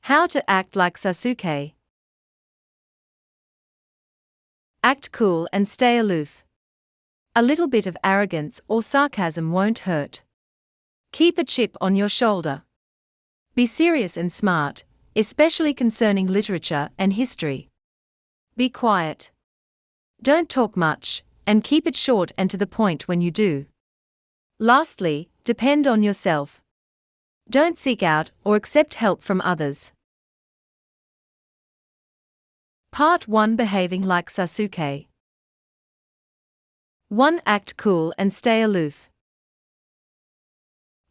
How to act like Sasuke. Act cool and stay aloof. A little bit of arrogance or sarcasm won't hurt. Keep a chip on your shoulder. Be serious and smart, especially concerning literature and history. Be quiet. Don't talk much, and keep it short and to the point when you do. Lastly, depend on yourself. Don't seek out or accept help from others. Part 1. Behaving like Sasuke. 1. Act cool and stay aloof.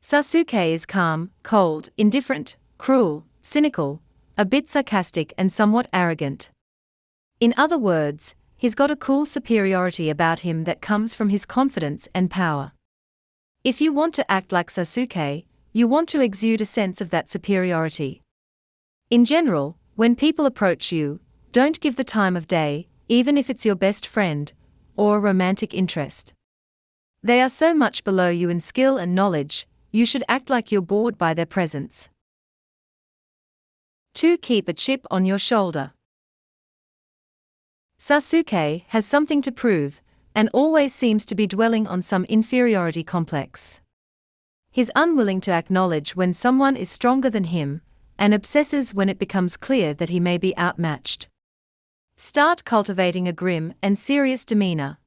Sasuke is calm, cold, indifferent, cruel, cynical, a bit sarcastic and somewhat arrogant. In other words, he's got a cool superiority about him that comes from his confidence and power. If you want to act like Sasuke, you want to exude a sense of that superiority. In general, when people approach you, don't give the time of day, even if it's your best friend or a romantic interest. They are so much below you in skill and knowledge, you should act like you're bored by their presence. 2. Keep a chip on your shoulder. Sasuke has something to prove, and always seems to be dwelling on some inferiority complex. He's unwilling to acknowledge when someone is stronger than him, and obsesses when it becomes clear that he may be outmatched. Start cultivating a grim and serious demeanor.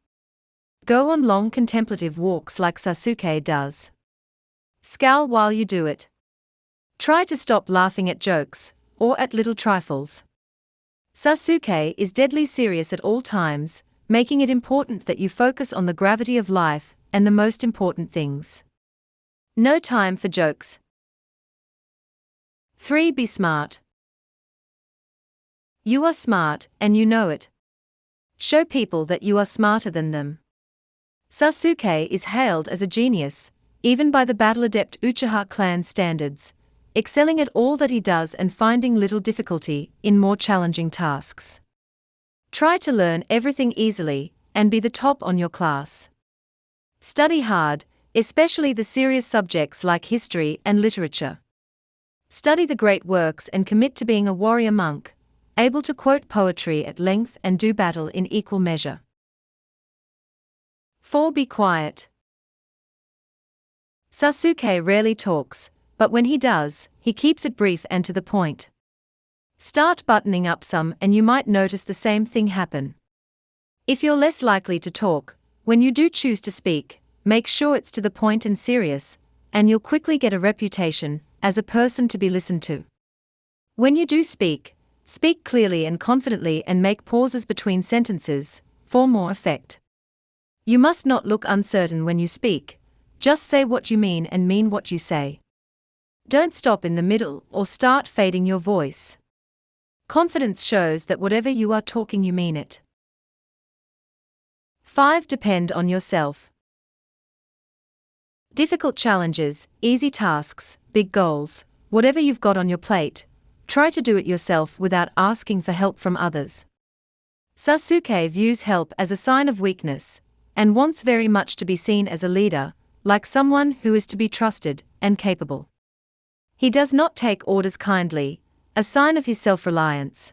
Go on long contemplative walks like Sasuke does. Scowl while you do it. Try to stop laughing at jokes, or at little trifles. Sasuke is deadly serious at all times, making it important that you focus on the gravity of life and the most important things. No time for jokes. 3. Be smart. You are smart, and you know it. Show people that you are smarter than them. Sasuke is hailed as a genius, even by the battle-adept Uchiha clan standards, excelling at all that he does and finding little difficulty in more challenging tasks. Try to learn everything easily, and be the top on your class. Study hard, especially the serious subjects like history and literature. Study the great works and commit to being a warrior monk, able to quote poetry at length and do battle in equal measure. 4. Be quiet. Sasuke rarely talks, but when he does, he keeps it brief and to the point. Start buttoning up some and you might notice the same thing happen. If you're less likely to talk, when you do choose to speak, make sure it's to the point and serious, and you'll quickly get a reputation as a person to be listened to. When you do speak, speak clearly and confidently and make pauses between sentences, for more effect. You must not look uncertain when you speak, just say what you mean and mean what you say. Don't stop in the middle or start fading your voice. Confidence shows that whatever you are talking you mean it. 5. Depend on yourself. Difficult challenges, easy tasks, big goals, whatever you've got on your plate, try to do it yourself without asking for help from others. Sasuke views help as a sign of weakness, and wants very much to be seen as a leader, like someone who is to be trusted and capable. He does not take orders kindly, a sign of his self-reliance.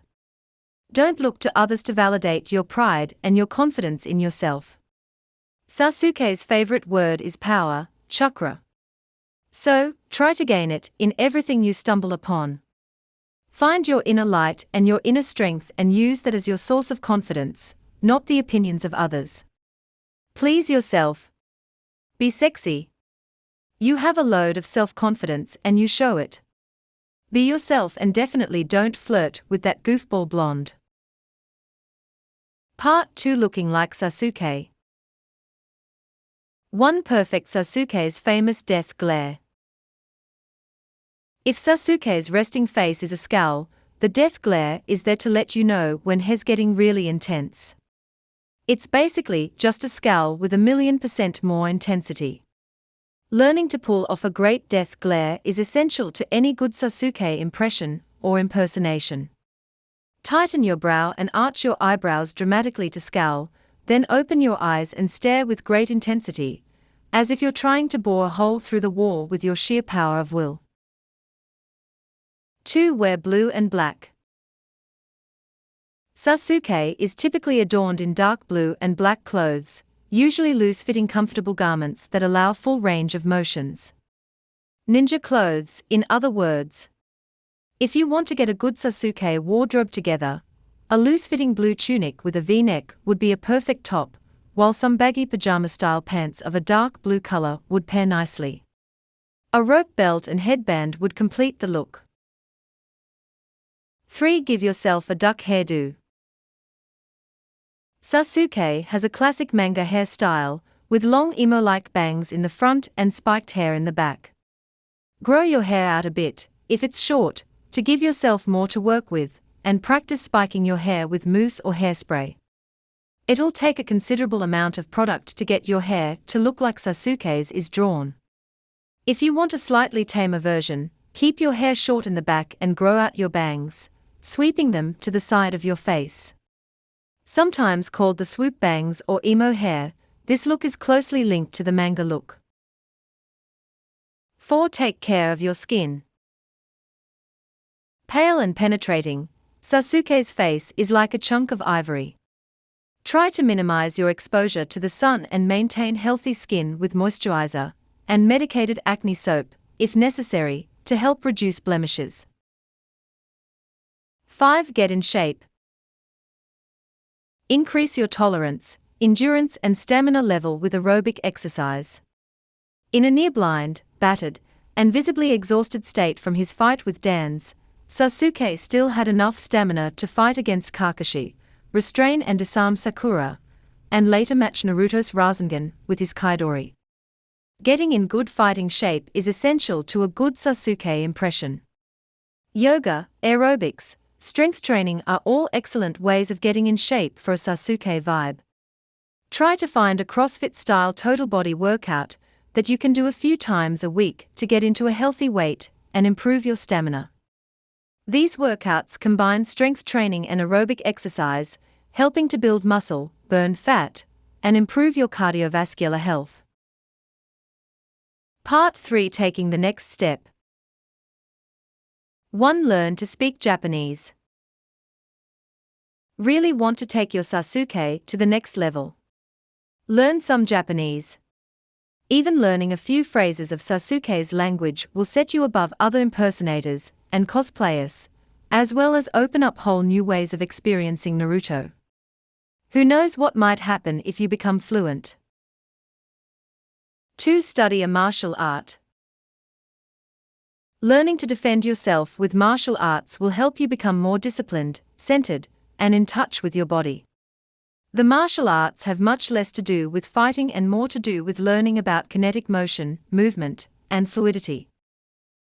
Don't look to others to validate your pride and your confidence in yourself. Sasuke's favorite word is power, chakra. So, try to gain it in everything you stumble upon. Find your inner light and your inner strength and use that as your source of confidence, not the opinions of others. Please yourself. Be sexy. You have a load of self-confidence and you show it. Be yourself and definitely don't flirt with that goofball blonde. Part 2. Looking like Sasuke. 1. Perfect Sasuke's famous death glare. If Sasuke's resting face is a scowl, the death glare is there to let you know when he's getting really intense. It's basically just a scowl with 1,000,000% more intensity. Learning to pull off a great death glare is essential to any good Sasuke impression or impersonation. Tighten your brow and arch your eyebrows dramatically to scowl, then open your eyes and stare with great intensity, as if you're trying to bore a hole through the wall with your sheer power of will. 2. Wear blue and black. Sasuke is typically adorned in dark blue and black clothes, usually loose-fitting comfortable garments that allow full range of motions. Ninja clothes, in other words. If you want to get a good Sasuke wardrobe together, a loose-fitting blue tunic with a V-neck would be a perfect top, while some baggy pajama-style pants of a dark blue color would pair nicely. A rope belt and headband would complete the look. 3. Give yourself a duck hairdo. Sasuke has a classic manga hairstyle, with long emo-like bangs in the front and spiked hair in the back. Grow your hair out a bit, if it's short, to give yourself more to work with, and practice spiking your hair with mousse or hairspray. It'll take a considerable amount of product to get your hair to look like Sasuke's is drawn. If you want a slightly tamer version, keep your hair short in the back and grow out your bangs, sweeping them to the side of your face. Sometimes called the swoop bangs or emo hair, this look is closely linked to the manga look. 4. Take care of your skin. Pale and penetrating, Sasuke's face is like a chunk of ivory. Try to minimize your exposure to the sun and maintain healthy skin with moisturizer and medicated acne soap, if necessary, to help reduce blemishes. 5. Get in shape. Increase your tolerance, endurance and stamina level with aerobic exercise. In a near-blind, battered, and visibly exhausted state from his fight with Dans, Sasuke still had enough stamina to fight against Kakashi, restrain and disarm Sakura, and later match Naruto's Rasengan with his Chidori. Getting in good fighting shape is essential to a good Sasuke impression. Yoga, aerobics, strength training are all excellent ways of getting in shape for a Sasuke vibe. Try to find a CrossFit-style total body workout that you can do a few times a week to get into a healthy weight and improve your stamina. These workouts combine strength training and aerobic exercise, helping to build muscle, burn fat, and improve your cardiovascular health. Part 3. Taking the next step. 1. Learn to speak Japanese. Really want to take your Sasuke to the next level? Learn some Japanese. Even learning a few phrases of Sasuke's language will set you above other impersonators and cosplayers, as well as open up whole new ways of experiencing Naruto. Who knows what might happen if you become fluent? 2. Study a martial art. Learning to defend yourself with martial arts will help you become more disciplined, centered, and in touch with your body. The martial arts have much less to do with fighting and more to do with learning about kinetic motion, movement, and fluidity.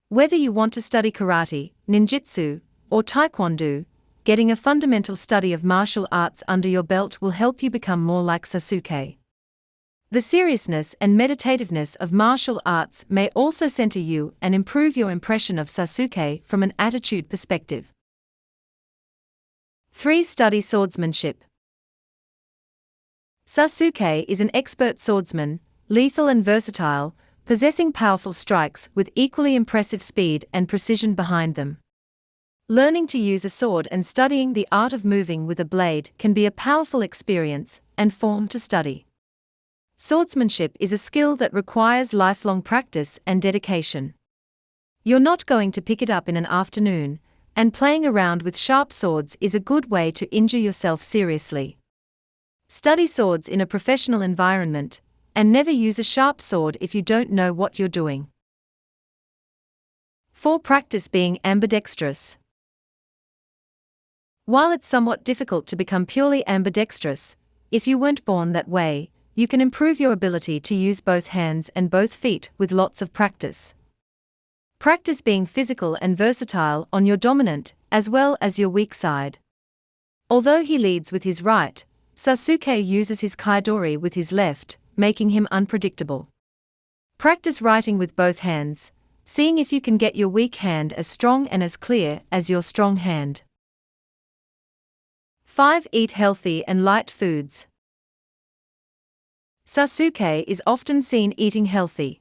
Whether you want to study karate, ninjutsu, or taekwondo, getting a fundamental study of martial arts under your belt will help you become more like Sasuke. The seriousness and meditativeness of martial arts may also center you and improve your impression of Sasuke from an attitude perspective. 3. Study swordsmanship. Sasuke is an expert swordsman, lethal and versatile, possessing powerful strikes with equally impressive speed and precision behind them. Learning to use a sword and studying the art of moving with a blade can be a powerful experience and form to study. Swordsmanship is a skill that requires lifelong practice and dedication. You're not going to pick it up in an afternoon, and playing around with sharp swords is a good way to injure yourself seriously. Study swords in a professional environment, and never use a sharp sword if you don't know what you're doing. 4. Practice being ambidextrous. While it's somewhat difficult to become purely ambidextrous, if you weren't born that way, you can improve your ability to use both hands and both feet with lots of practice. Practice being physical and versatile on your dominant as well as your weak side. Although he leads with his right, Sasuke uses his Chidori with his left, making him unpredictable. Practice writing with both hands, seeing if you can get your weak hand as strong and as clear as your strong hand. 5. Eat healthy and light foods. Sasuke is often seen eating healthy.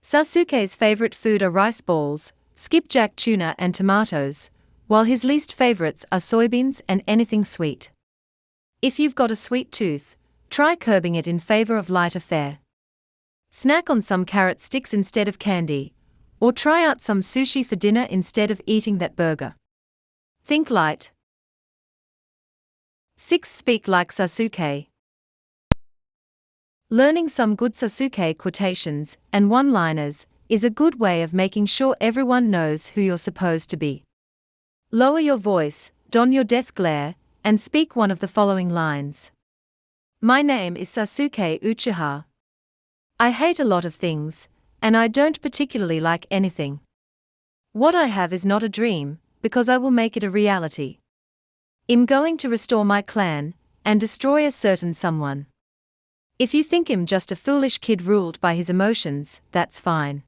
Sasuke's favorite food are rice balls, skipjack tuna and tomatoes, while his least favorites are soybeans and anything sweet. If you've got a sweet tooth, try curbing it in favor of lighter fare. Snack on some carrot sticks instead of candy, or try out some sushi for dinner instead of eating that burger. Think light. 6. Speak like Sasuke. Learning some good Sasuke quotations and one-liners is a good way of making sure everyone knows who you're supposed to be. Lower your voice, don your death glare, and speak one of the following lines. My name is Sasuke Uchiha. I hate a lot of things, and I don't particularly like anything. What I have is not a dream, because I will make it a reality. I'm going to restore my clan, and destroy a certain someone. If you think him just a foolish kid ruled by his emotions, that's fine.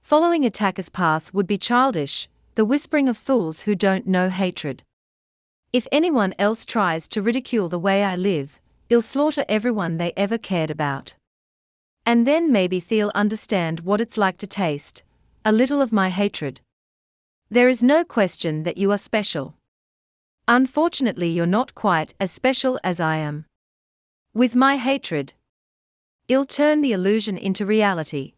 Following attacker's path would be childish, the whispering of fools who don't know hatred. If anyone else tries to ridicule the way I live, I'll slaughter everyone they ever cared about. And then maybe they'll understand what it's like to taste a little of my hatred. There is no question that you are special. Unfortunately, you're not quite as special as I am. With my hatred, I'll turn the illusion into reality.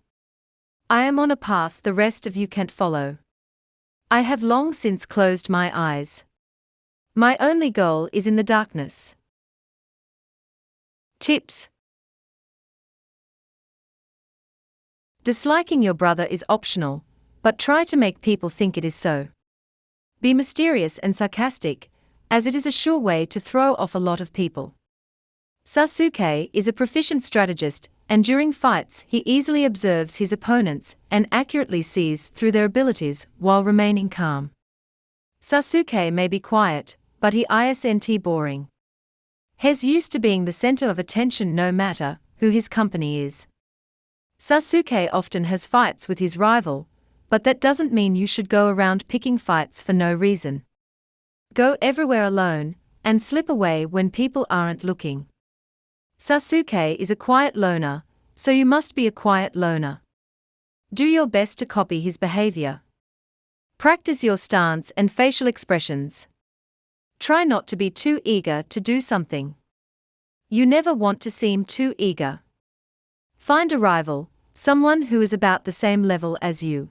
I am on a path the rest of you can't follow. I have long since closed my eyes. My only goal is in the darkness. Tips. Disliking your brother is optional, but try to make people think it is so. Be mysterious and sarcastic, as it is a sure way to throw off a lot of people. Sasuke is a proficient strategist, and during fights he easily observes his opponents and accurately sees through their abilities while remaining calm. Sasuke may be quiet, but he isn't boring. He's used to being the center of attention no matter who his company is. Sasuke often has fights with his rival, but that doesn't mean you should go around picking fights for no reason. Go everywhere alone, and slip away when people aren't looking. Sasuke is a quiet loner, so you must be a quiet loner. Do your best to copy his behavior. Practice your stance and facial expressions. Try not to be too eager to do something. You never want to seem too eager. Find a rival, someone who is about the same level as you.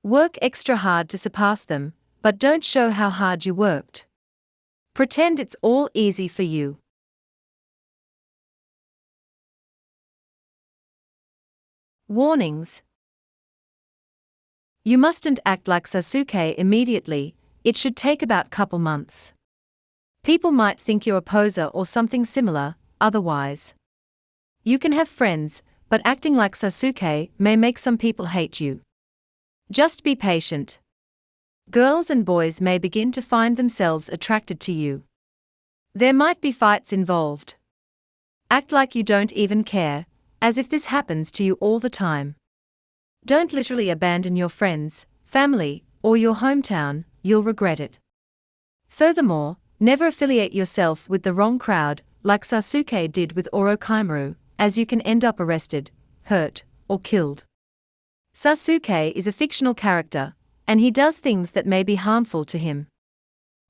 Work extra hard to surpass them, but don't show how hard you worked. Pretend it's all easy for you. Warnings. You mustn't act like Sasuke immediately, it should take about couple months. People might think you're a poser or something similar, otherwise. You can have friends, but acting like Sasuke may make some people hate you. Just be patient. Girls and boys may begin to find themselves attracted to you. There might be fights involved. Act like you don't even care, as if this happens to you all the time. Don't literally abandon your friends, family, or your hometown, you'll regret it. Furthermore, never affiliate yourself with the wrong crowd, like Sasuke did with Orochimaru, as you can end up arrested, hurt, or killed. Sasuke is a fictional character, and he does things that may be harmful to him.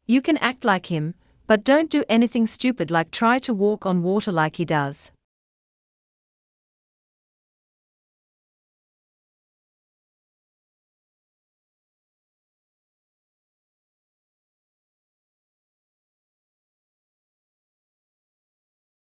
You can act like him, but don't do anything stupid like try to walk on water like he does.